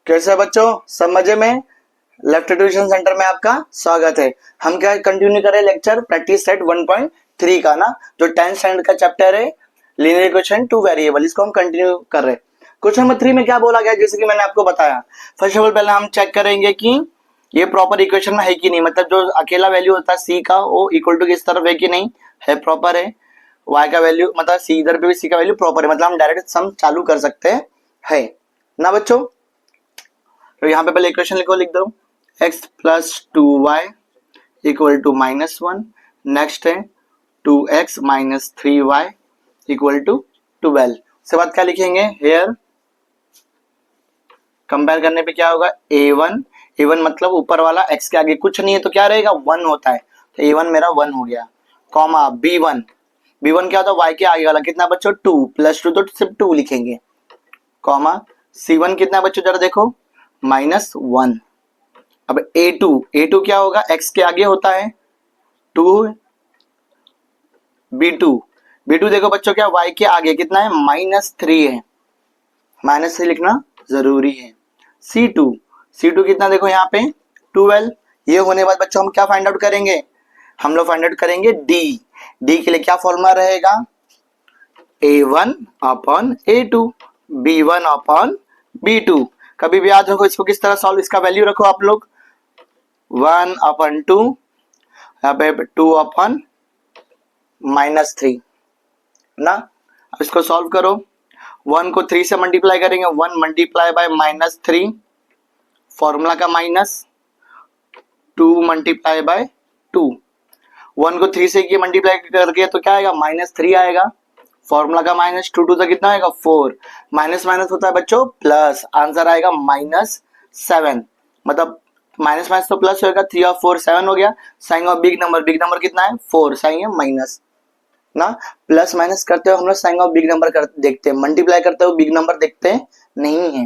कैसे बच्चों, सब मजे में? लेफ्ट ट्यूशन सेंटर में आपका स्वागत है। हम क्या कंटिन्यू करें लेक्चर प्रैक्टिस सेट 1.3 का ना, जो 10th स्टैंडर्ड का चैप्टर है लीनियर इक्वेशन टू वेरिएबल, इसको हम कंटिन्यू कर रहे हैं। क्वेश्चन नंबर 3 में क्या बोला गया, जैसे कि मैंने आपको बताया। फर्स्ट ऑफ ऑल पहले हम चेक करेंगे कि ये प्रॉपर इक्वेशन में है कि नहीं, मतलब जो अकेला वैल्यू होता है सी का वो इक्वल टू किस तरफ है कि नहीं है, प्रॉपर है। वाई का वैल्यू मतलब सी, इधर पे भी सी का वैल्यू प्रॉपर है, मतलब हम डायरेक्ट सम चालू कर सकते हैं ना बच्चों। तो यहाँ पे पहले इक्वेशन लिख दो, x plus 2y equal to -1। Next है 2x minus 3y equal to 12। उसके बाद क्या लिखेंगे, हेयर कंपेयर करने पे क्या होगा, a1 मतलब ऊपर वाला x के आगे कुछ नहीं है तो क्या रहेगा, 1 होता है, तो a1 मेरा 1 हो गया। कॉमा b1 क्या होता है, y के आगे वाला कितना बच्चों, 2 प्लस 2 तो सिर्फ 2 लिखेंगे। कॉमा c1 कितना बच्चों, जरा देखो, -1। अब a2 क्या होगा, x के आगे होता है 2, b2 देखो बच्चों क्या, y के आगे कितना है, -3 है, -3 लिखना जरूरी है। c2 कितना देखो यहाँ पे 12। ये होने बाद बच्चों हम क्या फाइंड आउट करेंगे, हम लोग फाइंड आउट करेंगे डी के लिए क्या फॉर्मूला रहेगा, a1 upon a2, b1 upon b2। कभी भी याद रखो इसको किस तरह सॉल्व, इसका वैल्यू रखो आप लोग 1/2, यहाँ पे 2 अपॉन -3 ना। अब इसको सॉल्व करो, 1 को 3 से मल्टीप्लाई करेंगे, 1 मल्टीप्लाई बाय -3 फॉर्मूला का माइनस, 2 मल्टीप्लाई बाय 2। 1 को 3 से मल्टीप्लाई करके तो क्या आएगा, -3 आएगा, फॉर्मूला का माइनस, 2 तो कितना आएगा 4, माइनस माइनस होता है बच्चों प्लस, आंसर आएगा -7। मतलब माइनस माइनस तो प्लस होगा, 3 और 4 7 हो गया। साइन ऑफ बिग नंबर कितना है 4, साइन है माइनस ना। प्लस माइनस करते हो हम लोग साइन ऑफ बिग नंबर देखते हैं, मल्टीप्लाई करते हो बिग नंबर देखते नहीं है।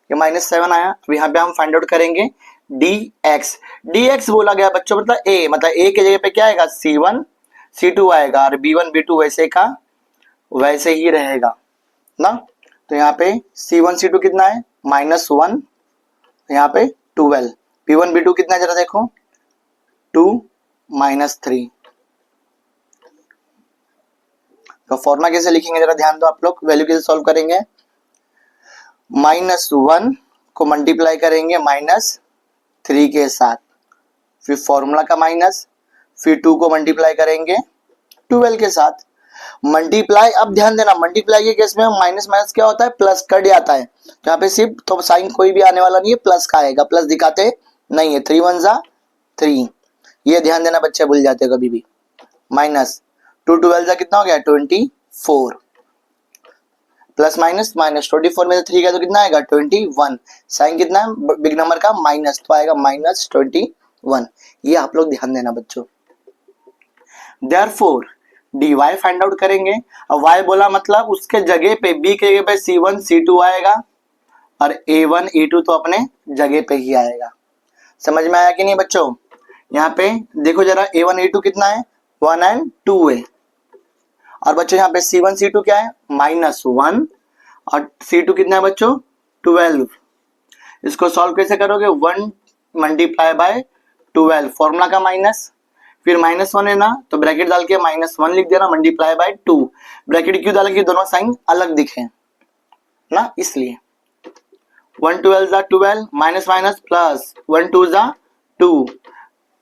ये -7 आया। अब यहाँ पे हम फाइंड आउट करेंगे dx बोला गया बच्चों, मतलब a के जगह पे क्या आएगा, c1 c2 आएगा, और b1 b2 वैसे का वैसे ही रहेगा ना। तो यहाँ पे c1 c2 कितना है, -1, यहाँ पे 12, b1 b2 कितना है जरा देखो, 2 -3। तो फॉर्मूला कैसे लिखेंगे जरा ध्यान दो आप लोग, वैल्यू कैसे सॉल्व करेंगे, -1 को मल्टीप्लाई करेंगे -3 के साथ, फिर फॉर्मूला का माइनस, फिर 2 को मल्टीप्लाई करेंगे 12 के साथ। मल्टीप्लाई, अब ध्यान देना मल्टीप्लाई के केस में माइनस माइनस क्या होता है, प्लस कट जाता है। तो यहाँ पे सिर्फ तो साइन कोई भी आने वाला नहीं है, प्लस का आएगा, प्लस दिखाते नहीं है, 3 1 जा 3, ये ध्यान देना बच्चे भूल जाते कभी भी। माइनस 2 12 जा कितना हो गया 24, प्लस माइनस -24 में से 3 गया तो कितना आएगा 21, साइन कितना है बिग नंबर का माइनस, तो आएगा -21। ये आप लोग ध्यान देना बच्चों। देयरफॉर dy फाइंड आउट करेंगे। अब y बोला मतलब उसके जगह पे b के जगह पे c1 c2 आएगा, और a1 a2 तो अपने जगह पे ही आएगा। समझ में आया कि नहीं बच्चों। यहाँ पे देखो जरा a1 a2 कितना है, 1 और 2 है, और बच्चों यहाँ पे c1 c2 क्या है, -1, और c2 कितना है बच्चों 12। इसको सॉल्व कैसे करोगे, 1 मल्टीप्लाई बाय 12, फॉर्मूला का माइनस, फिर -1 है ना तो ब्रैकेट डाल के -1 लिख देना, मल्टीप्लाई बाय 2। ब्रैकेट क्यों डाला कि दोनों साइन अलग दिखे ना, इसलिए 1 12 जा 12, माइनस माइनस प्लस, 1 2 जा 2,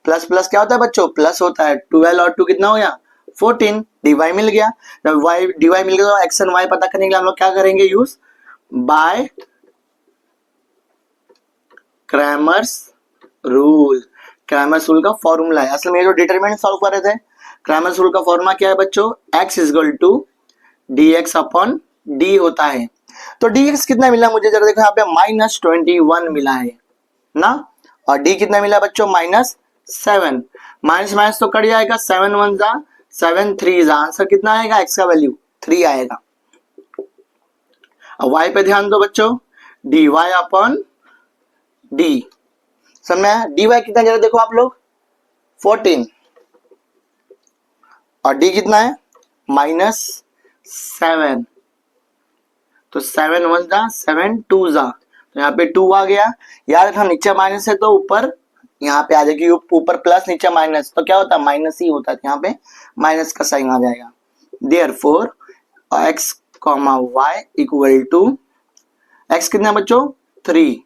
प्लस प्लस क्या होता है बच्चों, प्लस होता है। 12 और 2 कितना हो गया 14, dy मिल गया। जब dy मिल गया तो एक्स एंड वाई पता करने के लिए हम लोग क्या करेंगे, use by Cramer's rule. Cramer's rule का फॉर्मूला है, असल में जो डिटरमिनेंट सॉल्व कर रहे थे, क्रैमर्स रूल का फॉर्मूला क्या है बच्चों, x equal to dx upon d होता है। तो dx कितना मिला मुझे जरा देखो, यहाँ पे -21 मिला है ना, और d कितना मिला बच्चों -7। माइनस माइनस तो कट जाएगा, 7 1 जा 7 3 जा, आंसर कितना आएगा, x का वैल्यू 3 आएगा। अब y पे ध्यान दो बच्चों, dy अपॉन d, समझ में आया। dy कितना जरा देखो आप लोग 14, और डी कितना है -7, तो 7 1 जा 7 2 जा, तो यहाँ पे 2 आ गया। याद रखना नीचे माइनस है तो ऊपर यहाँ पे आ जाएगी, ऊपर प्लस नीचे माइनस, तो क्या होता है माइनस ही होता है, यहाँ पे माइनस का साइन आ जाएगा। Therefore x, y equal to x कितना है बच्चों 3,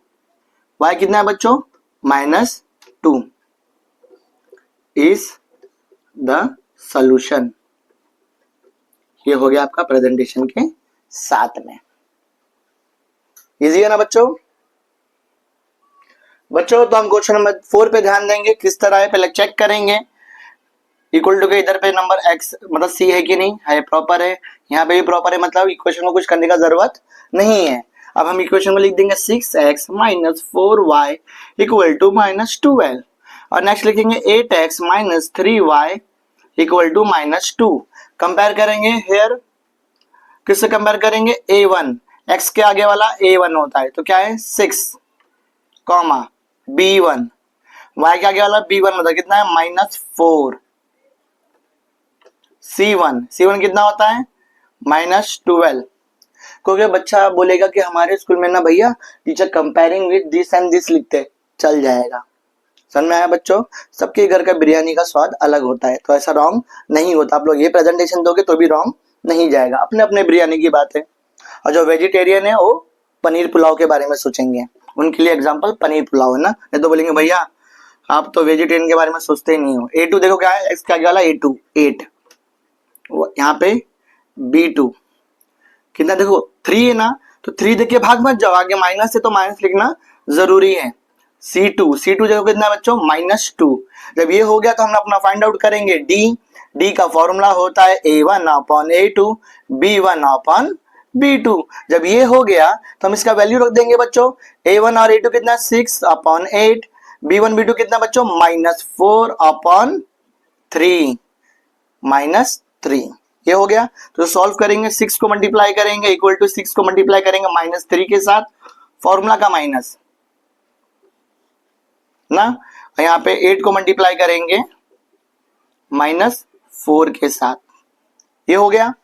y कितना है बच्चों -2 इज द सॉल्यूशन। ये हो गया आपका प्रेजेंटेशन के साथ में। इजी है ना बच्चों? बच्चों तो हम क्वेश्चन नंबर 4 पे ध्यान देंगे, किस तरह है पहले चेक करेंगे। इक्वल टू के इधर पे नंबर x मतलब c है कि नहीं है, प्रॉपर है, यहाँ पे भी प्रॉपर है, मतलब इक्वेशन को कुछ करने का जरूरत नहीं है। अब हम इक्वेशन में लिख देंगे 6x - 4y इक्वल टू -12, और नेक्स्ट लिखेंगे 8x - 3y equal to -2। Compare करेंगे हेयर, किससे कंपेयर करेंगे a1, x के आगे वाला a1 होता है तो क्या है 6, b1, y के आगे वाला b1 मतलब कितना है -4, c1 कितना होता है -12। क्योंकि बच्चा बोलेगा कि हमारे स्कूल में ना भैया teacher comparing with this and this लिखते, चल जाएगा। समझ में आया बच्चों? सबके घर का बिरयानी का स्वाद अलग होता है, तो ऐसा रॉन्ग नहीं होता। आप लोग ये प्रेजेंटेशन दोगे तो भी रॉन्ग नहीं जाएगा, अपने अपने बिरयानी की बात है। और जो वेजिटेरियन है वो पनीर पुलाव के बारे में सोचेंगे, उनके लिए एग्जाम्पल पनीर पुलाव है ना, नहीं तो बोलेंगे भैया आप तो वेजिटेरियन के बारे में सोचते ही नहीं हो। A2 देखो क्या है, x के आगे वाला A2 8, यहाँ पे B2 कितना देखो 3 है ना, तो 3 देखिए भाग मत जाओ, आगे माइनस है तो माइनस लिखना जरूरी है। C2 देखो कितना बच्चों -2। जब ये हो गया तो हम अपना फाइंड आउट करेंगे D का फॉर्मूला होता है A1/A2 B1/B2। जब ये हो गया तो हम इसका वैल्यू रख देंगे बच्चों, A1 और A2 कितना 6/8, B1 B2 कितना बच्चों -4/3 ये हो गया। तो सॉल्व करेंगे 6 को मल्टीप्लाई करेंगे इक्वल टू 6 को मल्टीप्लाई करेंगे -3 के साथ, फॉर्मूला का माइनस ना, यहाँ पे 8 को मल्टीप्लाई करेंगे -4 के साथ, ये हो गया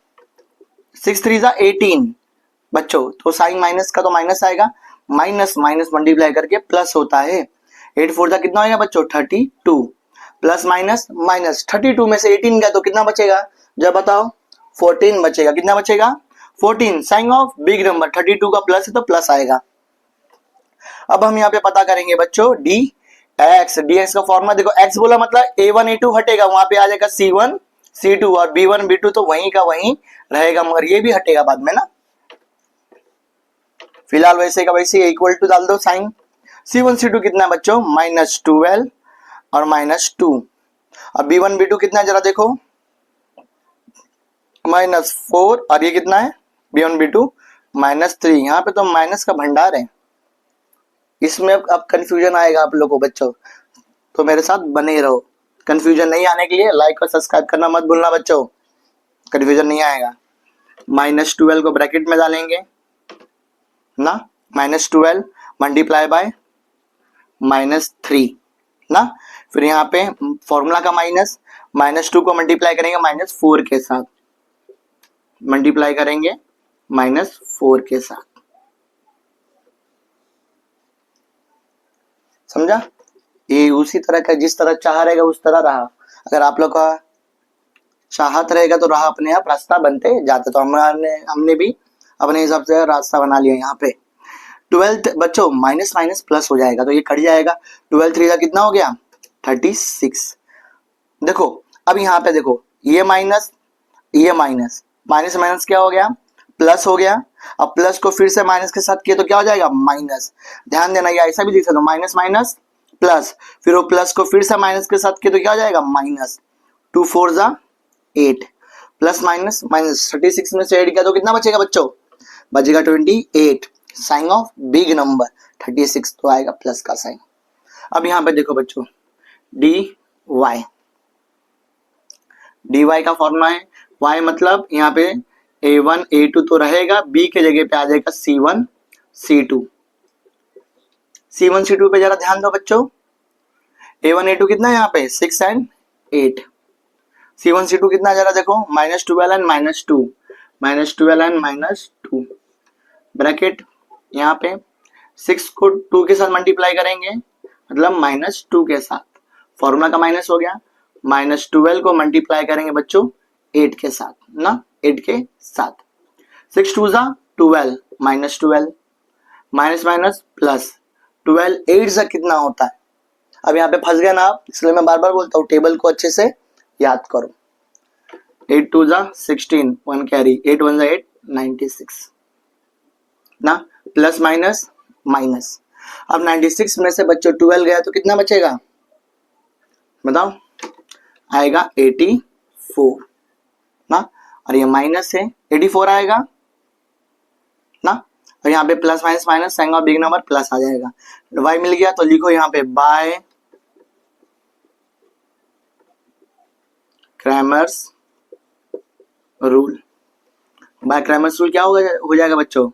6 3 जा 18 बच्चों, तो साइन माइनस का तो माइनस आएगा, माइनस माइनस मल्टीप्लाई करके प्लस होता है। 8 4 जा कितना होगा बच्चों 32, प्लस माइनस माइनस 32 में से 18 गया तो कितना बचेगा, जब बताओ 14 बचेगा। कितना बचेगा 14, साइन ऑफ बिग नंबर, 32 का प्लस है तो प्लस आएगा। अब हम यहाँ पे पता करेंगे बच्चों dx का फॉर्मूला देखो, x बोला मतलब a1 a2 हटेगा, वहां पे आ जाएगा c1 c2 और b1 b2 तो वहीं का वहीं रहेगा, मगर ये भी हटेगा बाद में ना, फिलहाल वैसे का वैसे इक्वल टू डाल दो साइन। c1 c2 कितना बच्चों -12 और -2, अब b1 b2 कितना जरा देखो -4 और ये कितना है b1 b2 -3, यहाँ पे तो माइनस का भंडार है, इसमें अब कंफ्यूजन आएगा आप लोगों को बच्चों, तो मेरे साथ बने रहो। कंफ्यूजन नहीं आने के लिए लाइक और सब्सक्राइब करना मत भूलना बच्चों, कंफ्यूजन नहीं आएगा। -12 को ब्रैकेट में डालेंगे ना, -12 मल्टीप्लाई बाय -3 ना, फिर यहाँ पे फॉर्मूला का माइनस, -2 को मल्टीप्लाई करेंगे -4 के साथ, मल्टीप्लाई करेंगे -4 के साथ, समझा? ये उसी तरह का, जिस तरह चाह रहेगा उस तरह रहा, अगर आप लोग का चाहत रहेगा तो राह अपने आप रास्ता बनते जाते, तो हमने भी अपने हिसाब से रास्ता बना लिया। यहाँ पे 12 बच्चों माइनस माइनस प्लस हो जाएगा तो ये कट जाएगा, 12 3 का कितना हो गया 36। देखो अब यहाँ पे देखो ये माइनस माइनस माइनस क्या हो गया प्लस हो गया, अब प्लस को फिर से माइनस के साथ किया तो क्या हो जाएगा माइनस। ध्यान देना ये ऐसा भी देख सकते हो, माइनस माइनस प्लस, फिर वो प्लस को फिर से माइनस के साथ किया तो क्या हो जाएगा माइनस, 2 4 जा 8 प्लस माइनस माइनस 36 में से 8 किया तो कितना बचेगा बच्चों, बचेगा 28, साइन ऑफ बिग नंबर 36 तो आएगा प्लस का साइन। अब यहाँ पे देखो बच्चों dy का फॉर्मूला है, y मतलब यहाँ पे a1 a2 तो रहेगा, b के जगह पे आ जाएगा c1 c2 पे जरा ध्यान दो बच्चों, a1 a2 कितना है यहाँ पे 6 and 8, C1 C2 कितना आ जा रहा है देखो, -12 एंड -2, -12 एंड -2 ब्रैकेट यहाँ पे 6 को 2 के साथ मल्टीप्लाई करेंगे मतलब -2 के साथ, फॉर्मूला का माइनस हो गया। -12 को मल्टीप्लाई करेंगे बच्चों 8 के साथ ना, 8 के साथ, 6 2 जा 12, -12 माइनस माइनस प्लस 12 8 से कितना होता है। अब यहाँ पे फंस गए ना आप, इसलिए मैं बार बार बोलता हूँ टेबल को अच्छे से याद करो। 8 2 जा 16, 1 कैरी, 8 1 जा 8, 96 ना, प्लस माइनस माइनस। अब 96 में से बच्चों 12 गया तो कितना बचेगा बताओ, आएगा 84 ना, और ये माइनस है 84 आएगा ना, और यहाँ पे plus minus minus sign of big number plus आ जाएगा। y मिल गया तो लिखो यहाँ पे by Cramer's rule. By Cramer's rule क्या हो जाएगा बच्चों,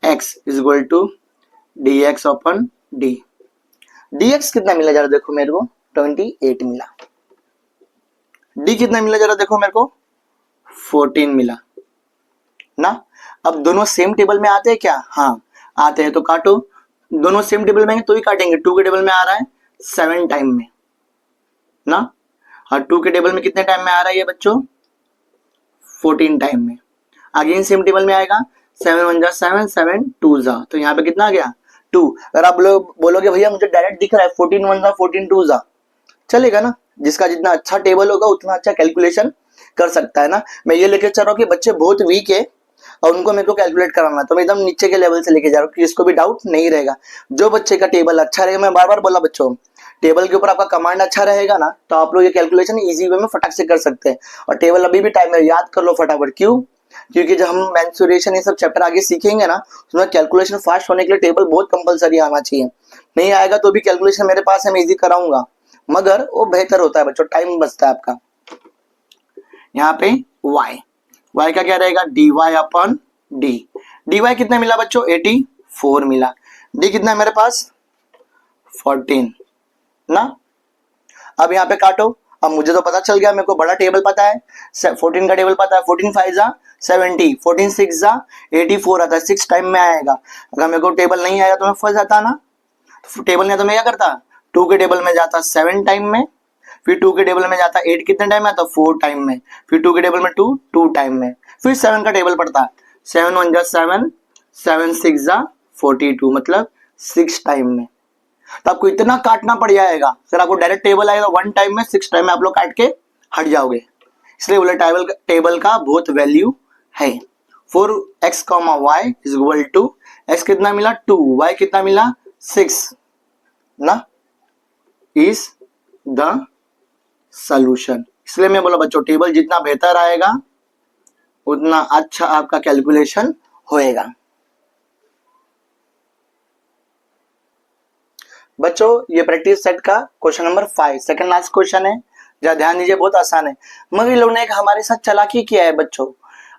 x is equal to dx upon d। dx कितना मिला जरा देखो मेरे को, 28 मिला। d कितना मिला जरा देखो मेरे को, 14 मिला ना। अब दोनों सेम टेबल में आते हैं क्या, हाँ आते हैं, तो काटो, दोनों सेम टेबल में तो ही काटेंगे। 2 के टेबल में आ रहा है 7 टाइम में ना, और 2 के टेबल में कितने टाइम में आ रहा है ये बच्चों, 14 टाइम में। अगेन सेम टेबल में आएगा 7 1 जा 7, 7 2 जा, तो यहाँ पे कितना आ गया 2। अगर आप लोग बोलोगे भैया मुझे डायरेक्ट दिख रहा है 14 1 जा 14 2 जा, चलेगा ना, जिसका जितना अच्छा टेबल होगा उतना अच्छा कैलकुलेशन कर सकता है ना। मैं ये लेके चल रहा हूँ कि बच्चे बहुत वीक है और उनको मेरे को कैलकुलेट कराना, तो मैं एकदम नीचे के लेवल से लेके जा रहा हूँ कि इसको भी डाउट नहीं रहेगा। जो बच्चे का टेबल अच्छा रहेगा, मैं बार बार बोला बच्चों, टेबल के ऊपर आपका कमांड अच्छा रहेगा ना, तो आप लोग ये कैलकुलेशन इजी वे में फटाक से कर सकते हैं। और टेबल अभी भी टाइम है, याद कर लो फटाफट। क्यों, क्योंकि जब हम मेंसुरेशन ये सब चैप्टर आगे सीखेंगे ना, उसमें कैलकुलेशन फास्ट होने के लिए टेबल बहुत कंपलसरी आना चाहिए। नहीं आएगा तो भी कैलकुलेशन मेरे पास है, मैं इजी कराऊंगा, मगर वो बेहतर होता है बच्चों, टाइम बचता है आपका। यहाँ पे y का क्या रहेगा, dy अपॉन d। dy कितना मिला बच्चों, 84 मिला। d कितना है मेरे पास, 14 ना। अब यहाँ पे काटो, अब मुझे तो पता चल गया, मेरे को बड़ा टेबल पता है, 14 का टेबल पता है, 14 5 जा 70, 14 6 जा 84 आता है, 6 टाइम में आएगा। अगर मेरे को टेबल नहीं आया तो मैं फंस जाता ना, तो टेबल नहीं तो मैं क्या करता, 2 के टेबल में जाता 7 टाइम में, फिर 2 के टेबल में जाता 8 कितने टाइम में आता, 4 टाइम में, फिर 2 के टेबल में 2 टाइम में, फिर 7 का टेबल पड़ता, 7 1 जा 7, 7 6 जा 42, मतलब 6 टाइम में। तो आपको इतना काटना पड़ जाएगा, सर आपको डायरेक्ट टेबल आएगा 1 टाइम में, 6 टाइम में आप लोग काट के हट जाओगे। इसलिए बोले टेबल का बहुत वैल्यू है। 4x, y is equal to x कितना मिला 2, y कितना मिला 6 ना, इज द सॉल्यूशन। इसलिए मैं बोला बच्चों टेबल जितना बेहतर आएगा उतना अच्छा आपका कैलकुलेशन होएगा। बच्चों ये प्रैक्टिस सेट का question number 5 second last question है, जरा ध्यान दीजिए, बहुत आसान है। मगर लोग ने एक हमारे साथ चालाकी किया है बच्चों,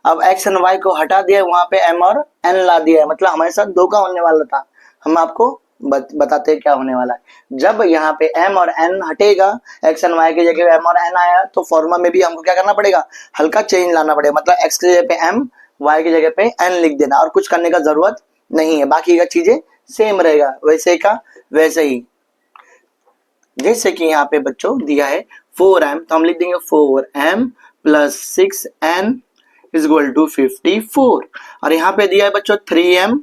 अब x एंड y को हटा दिया, वहां पे m और n ला दिया है, मतलब हमारे साथ धोखा होने वाला था। हम आपको बताते हैं क्या होने वाला है। जब यहाँ पे m और n हटेगा, x एंड y की जगह m और n आया, तो फॉर्मूला में भी हमको क्या करना पड़ेगा, हल्का चेंज लाना पड़ेगा, मतलब x की जगह पे m, y की जगह पे n लिख देना, और कुछ करने का जरूरत नहीं है, बाकी का चीजें सेम रहेगा, वैसे का वैसे ही। जैसे कि यहाँ पे बच्चों दिया है 4m, तो हम लिख देंगे 4m plus 6n is equal to 54, और यहाँ पे दिया है बच्चों 3m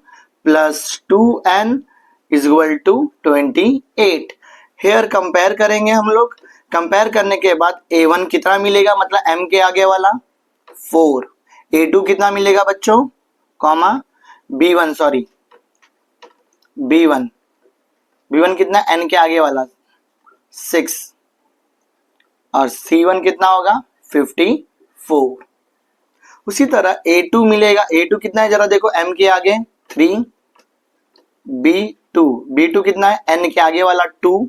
plus 2n is equal to 28। Here compare करेंगे हम लोग, कंपेयर करने के बाद a1 कितना मिलेगा, मतलब m के आगे वाला 4, a2 कितना मिलेगा बच्चों, कॉमा b1, सॉरी b1 कितना, n के आगे वाला 6, और c1 कितना होगा 54। उसी तरह a2 मिलेगा, a2 कितना है जरा देखो, m के आगे 3, b2 कितना है, n के आगे वाला 2,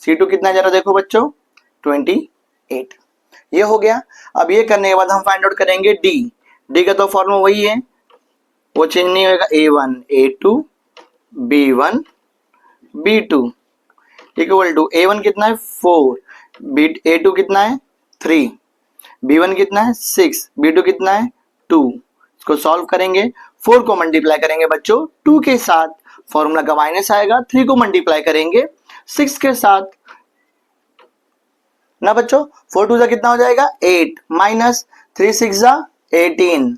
c2 कितना है जरा देखो बच्चों 28। ये हो गया। अब ये करने के बाद हम फाइंड आउट करेंगे d का तो फॉर्मूला वही है, वो चेंज नहीं होगा। A1 A2 B1 B2 equal to A1 कितना है 4, A2 कितना है 3, B1 कितना है 6, B2 कितना है 2। इसको सॉल्व करेंगे, 4 को मल्टीप्लाई करेंगे बच्चों 2 के साथ, फॉर्मूला का माइनस आएगा। 3 को मल्टीप्लाई करेंगे 6 के साथ ना बच्चों। 4 2 कितना हो जाएगा 8, माइनस 3 6 18,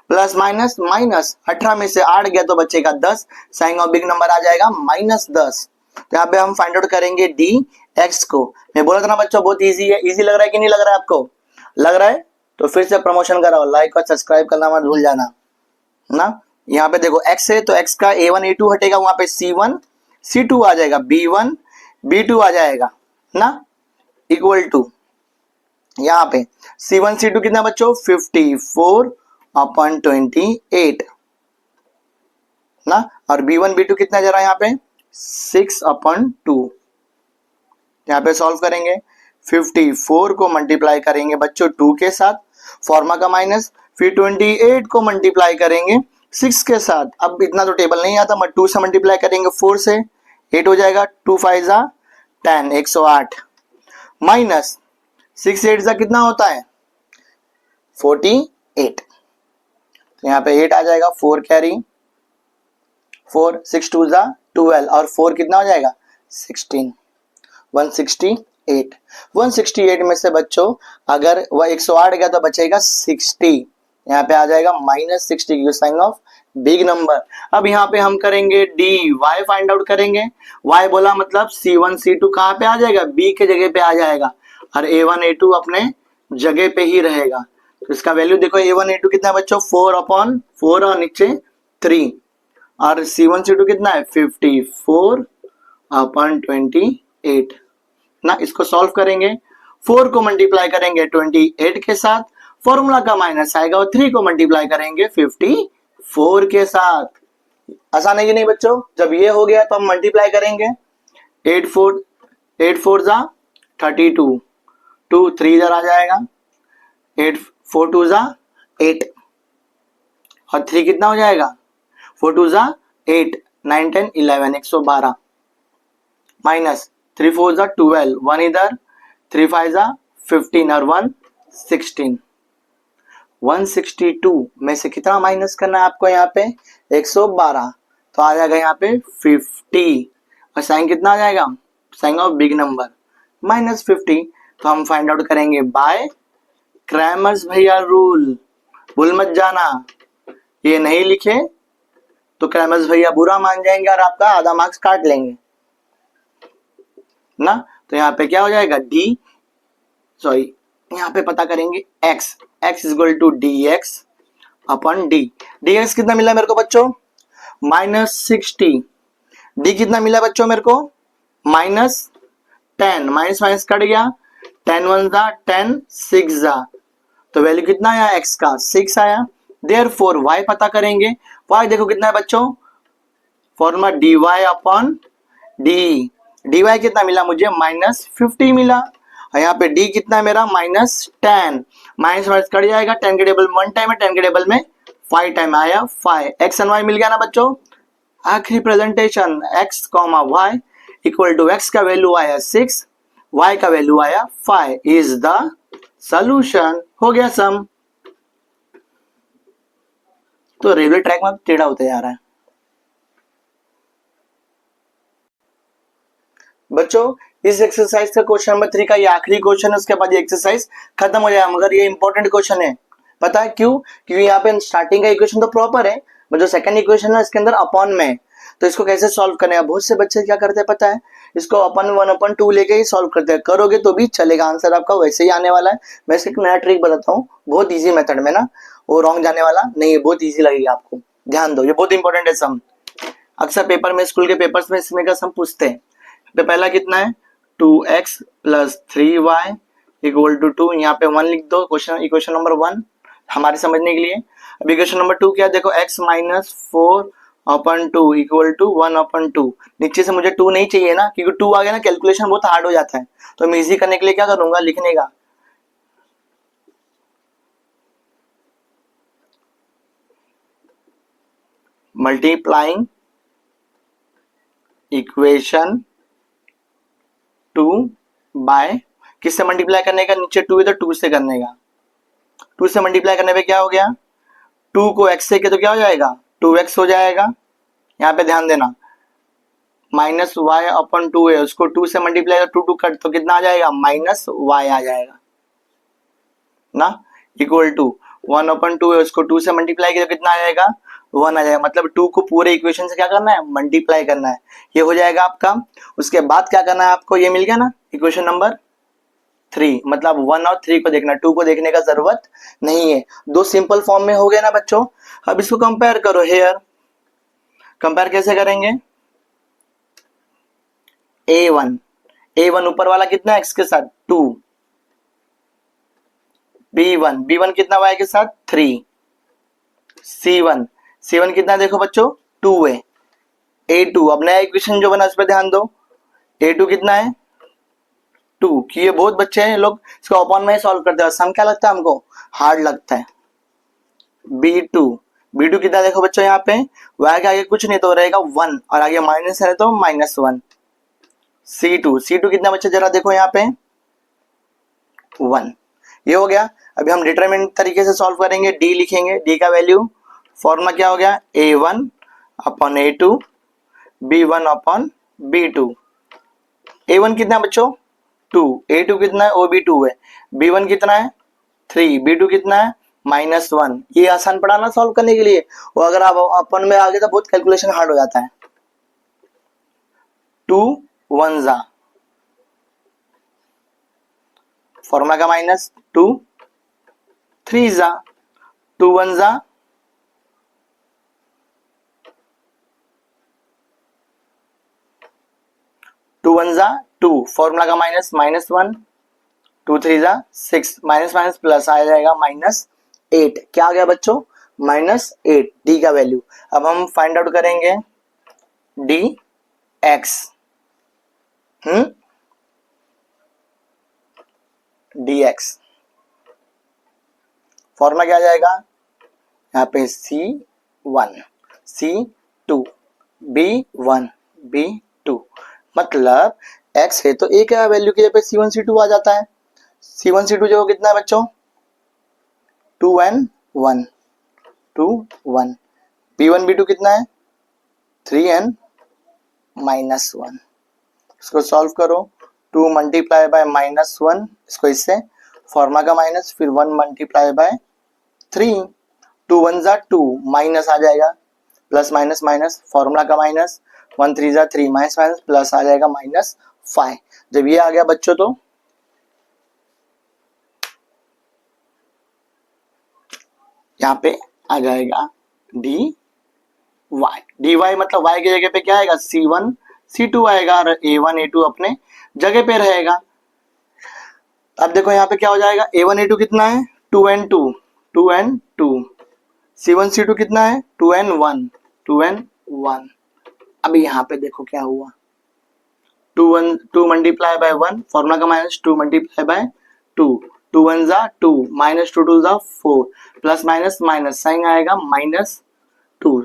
प्लस माइनस माइनस 18 में से 8 गया तो बचेगा 10, साइन ऑफ बिग नंबर आ जाएगा -10। तो यहाँ पे हम फाइंड आउट करेंगे डी एक्स को। मैं बोला था ना बच्चों बहुत इजी है। इजी लग रहा है कि नहीं लग रहा है आपको? लग रहा है तो फिर से प्रमोशन कराओ, लाइक और सब्सक्राइब करना मत भूल जाना ना। यहाँ पे देखो x है तो x का A1 A2 हटेगा, वहां पे C1 C2 आ जाएगा, B1 B2 आ जाएगा ना, इक्वल टू यहाँ पे C1 C2 कितना बच्चों 54/28 ना, और B1 B2 कितना जा रहा है यहाँ पे 6/2। यहाँ पे सॉल्व करेंगे, 54 को मल्टीप्लाई करेंगे बच्चों 2 के साथ, फॉर्मा का माइनस, फिर 28 को मल्टीप्लाई करेंगे 6 के साथ। अब इतना तो टेबल नहीं आता, 2 से मल्टीप्लाई करेंगे 4 से 8 हो जाएगा, 2 5 10 108, माइनस 6 8 कितना होता है 48। तो यहाँ पे 8 आ जाएगा, 4 कैरी 4 6 2 12 और 4 कितना हो जाएगा 16, 168। 168 में से बच्चों अगर वह 108 गया तो बचेगा 60, यहाँ पे आ जाएगा -60 साइन ऑफ बिग नंबर। अब यहाँ पे हम करेंगे डी वाई फाइंड आउट करेंगे। वाई बोला मतलब C1 C2 कहाँ पे आ जाएगा बी के जगह पे आ जाएगा, और A1 A2 अपने जगह पे ही रहेगा। तो इसका वैल्यू देखो A1 A2 कितना है बच्चों 4/4 और नीचे 3, और C1 C2 कितना है 54/28 ना। इसको सॉल्व करेंगे, 4 को मल्टीप्लाई करेंगे 28 के साथ, फॉर्मूला का माइनस आएगा, और 3 को मल्टीप्लाई करेंगे 54 के साथ। आसान है कि नहीं बच्चों? जब ये हो गया तो हम मल्टीप्लाई करेंगे 8 4 32, 2 3 आ जाएगा, 8 4 2 8 और 3 कितना हो जाएगा 4 2 8 9 10 11 112, माइनस 3 4 12, 1 इधर, 3 5 15 और 1 16। 162 में से कितना माइनस करना है आपको यहाँ पे 112, तो आ जाएगा यहाँ पे 50, और साइन कितना आ जाएगा साइन ऑफ बिग नंबर -50। तो हम फाइंड आउट करेंगे बाय क्रैमर्स भैया रूल, भूल मत जाना, ये नहीं लिखे तो क्रैमर्स भैया बुरा मान जाएंगे और आपका आधा मार्क्स काट लेंगे ना। तो यहाँ पे क्या हो जाएगा डी सॉरी यहाँ पे पता करेंगे x equal to dx/d। dx कितना मिला मेरे को बच्चों -60, d कितना मिला बच्चों मेरे को -10, माइनस माइनस कट गया, 10 1 10 6 तो वैल्यू कितना आया x का 6 आया। देयरफॉर y पता करेंगे, y देखो कितना है बच्चों फॉर्मूला dy/d, dy कितना मिला मुझे -50 मिला, और यहाँ पे d कितना है मेरा -10, माइनस माइनस कट जाएगा, 10 के टेबल में 1 टाइम है, 10 के टेबल में 5 टाइम आया 5, x एंड y मिल गया ना बच्चों। आखिरी presentation x, y equal to x का वैल्यू आया 6, y का वैल्यू आया 5 इज द सॉल्यूशन। हो गया सम। तो रेलवे ट्रैक में टेढ़ा होते जा रहा है बच्चों। इस एक्सरसाइज का क्वेश्चन नंबर 3 का ये आखिरी क्वेश्चन है, उसके बाद ये एक्सरसाइज खत्म हो जाएगा, मगर ये इंपॉर्टेंट क्वेश्चन है। पता है क्यों? क्योंकि यहाँ पे स्टार्टिंग का इक्वेशन तो प्रॉपर है, बट जो सेकंड इक्वेशन है इसके अंदर अपॉन में है, तो इसको कैसे सॉल्व करने हैं। बहुत से बच्चे क्या करते हैं पता है, इसको अपन 1/2 लेके ही सॉल्व करते हैं, करोगे तो भी चलेगा, आंसर आपका वैसे ही आने वाला है। मैं इसका एक नया ट्रिक बताता हूँ, बहुत ईजी मेथड में ना, वो रॉन्ग जाने वाला नहीं है, बहुत ईजी लगेगा आपको, ध्यान दो, ये बहुत इंपॉर्टेंट है सम। अक्सर पेपर में, स्कूल के पेपर्स में इसमें का सम पूछते हैं। तो पहला कितना है 2x + 3y इक्वल टू 2, यहाँ पे 1 लिख दो, क्वेश्चन इक्वेशन नंबर 1 हमारे समझने के लिए। अब इक्वेशन नंबर 2 क्या देखो x - 4/2 इक्वल टू 1/2। नीचे से मुझे 2 नहीं चाहिए ना, क्योंकि 2 आ गया ना कैलकुलेशन बहुत हार्ड हो जाता है, तो मैं इजी करने के लिए क्या करूंगा लिखने का, मल्टीप्लाइंग इक्वेशन 2 बाय, किससे मल्टीप्लाई करने का, नीचे 2 है तो 2 से करने का, 2 से मल्टीप्लाई करने पे क्या हो गया, 2 को x से किया तो क्या हो जाएगा 2x हो जाएगा। यहाँ पे ध्यान देना माइनस वाई अपन 2 है, उसको 2 से मल्टीप्लाई कर 2 कट तो कितना आ जाएगा माइनस वाई आ जाएगा ना, इक्वल टू 1/2 है, उसको 2 से मल्टीप्लाई किया तो कितना आ जाएगा 1 आ जाएगा। मतलब 2 को पूरे इक्वेशन से क्या करना है मल्टीप्लाई करना है, ये हो जाएगा आपका। उसके बाद क्या करना है आपको, ये मिल गया ना इक्वेशन नंबर 3, मतलब 1 और 3 को देखना, 2 को देखने का जरूरत नहीं है। दो सिंपल फॉर्म में हो गए ना बच्चों। अब इसको कंपेयर करो हेयर, कंपेयर कैसे करेंगे, a1 ऊपर वाला कितना है x के साथ 2, b1 कितना y के साथ 3, c1 कितना देखो बच्चों 2 है, a2 अब नया इक्वेशन जो बना उस पर ध्यान दो, a2 कितना है 2, कि ये बहुत बच्चे हैं लोग इसको अपॉन में ही सॉल्व करते हैं, सम क्या लगता है हमको हार्ड लगता है। b2 कितना देखो बच्चों यहाँ पे y के आगे कुछ नहीं तो रहेगा 1 और आगे माइनस है तो -1, c2 कितना बच्चा जरा देखो यहाँ पे 1, ये हो गया। अभी हम डिटरमिनेंट तरीके से सॉल्व करेंगे, d लिखेंगे, d का वैल्यू फॉर्मूला क्या हो गया a1 upon a2 b1 upon b2, a1 कितना बच्चों 2, a2 कितना है वो भी 2 है, b1 कितना है 3, b2 कितना है -1। ये आसान पड़ा ना सॉल्व करने के लिए, वो अगर आप अपन में आगे तो बहुत कैलकुलेशन हार्ड हो जाता है। 2 1 जा फॉर्मूला का -2, 3 जा 2 1 जा 2 1 जा 2, फॉर्मूला का -1, 2 3 जा 6, माइनस माइनस प्लस आ जाएगा -8, क्या आ गया बच्चों -8, डी का वैल्यू। अब हम फाइंड आउट करेंगे D x, D x formula क्या आ जाएगा यहाँ पे C1 C2 B1 B2, मतलब x है तो a का वैल्यू की जगह पे C1 C2 आ जाता है। C1 C2 जो कितना है बच्चों 2n1 2 1, B1 B2 कितना है 3n -1, इसको सॉल्व करो, 2 मल्टीप्लाई बाय -1, इसको इससे फॉर्मा का माइनस, फिर 1 मल्टीप्लाई बाय 3, 2 1 जा 2 माइनस आ जाएगा, प्लस माइनस माइनस फॉर्मूला का माइनस, 1 3 जा 3 माइनस माइनस प्लस आ जाएगा -5। जब ये आ गया बच्चों तो यहाँ पे आ जाएगा dy मतलब y की जगह पे क्या आएगा C1 C2 आएगा और A1 A2 अपने जगह पे रहेगा। अब देखो यहाँ पे क्या हो जाएगा A1 A2 कितना है 2n2 2n2, C1 C2 कितना है 2n1 2n1। अभी यहाँ पे देखो क्या हुआ 2 मल्टीप्लाई बाय 1, फॉर्मूला का माइनस 2 मल्टीप्लाई बाय 2, 2 1 जा 2 -2 2 जा 4, प्लस माइनस माइनस साइन आएगा -2,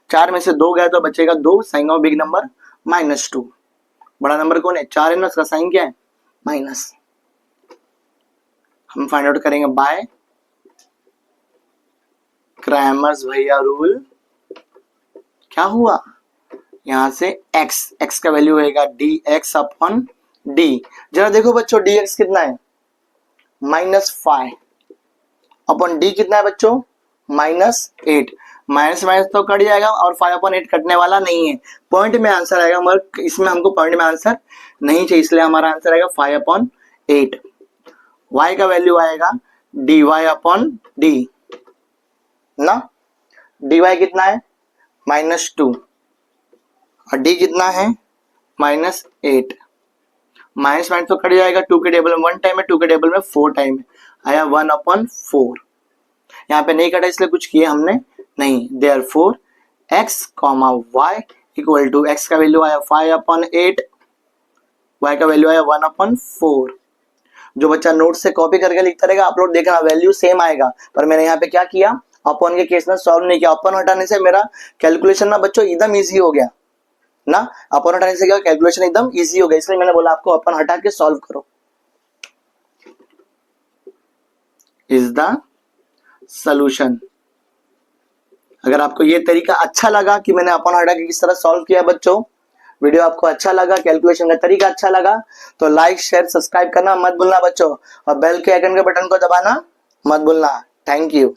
4 में से 2 गया तो बचेगा 2, साइन ऑफ बिग नंबर -2, बड़ा नंबर कौन है 4 है ना, उसका साइन क्या है माइनस। हम फाइंड आउट करेंगे बाय क्रैमर्स भैया रूल, क्या हुआ यहाँ से x का वैल्यू होगा dx अपॉन d। जरा देखो बच्चों dx कितना है -5 अपॉन d कितना है बच्चों -8, माइनस माइनस तो कट जाएगा और 5/8 कटने वाला नहीं है, पॉइंट में आंसर आएगा, मगर इसमें हमको पॉइंट में आंसर नहीं चाहिए, इसलिए हमारा आंसर आएगा 5/8। y का वैल्यू आएगा dy अपॉन d ना, dy कितना है -2 और d कितना है -8, माइनस माइनस तो कट जाएगा, 2 के टेबल में 1 टाइम है, 2 के टेबल में 4 टाइम है, आया 1/4। यहाँ पे नहीं कटा इसलिए कुछ किए हमने नहीं, therefore x, y equal to x का वैल्यू आया 5/8, y का वैल्यू आया 1/4। जो बच्चा नोट से कॉपी करके लिखता रहेगा आप लोग देखना वैल्यू सेम आएगा, पर मैंने यहाँ पे क्या किया अपॉन के केस में सॉल्व नहीं किया। अपॉन हटाने से मेरा कैलकुलेशन ना बच्चों एकदम इजी हो गया ना, अपॉन हटाने से क्या कैलकुलेशन एकदम इजी हो गया, इसलिए मैंने बोला आपको अपॉन हटा के सॉल्व करो। Is the solution. अगर आपको ये तरीका अच्छा लगा कि मैंने अपॉन हटा के किस तरह सॉल्व किया बच्चों, वीडियो आपको अच्छा लगा, कैलकुलेशन का तरीका अच्छा लगा, तो लाइक शेयर सब्सक्राइब करना मत भूलना बच्चों, और बेल के आइकन के बटन को दबाना मत भूलना। Thank you.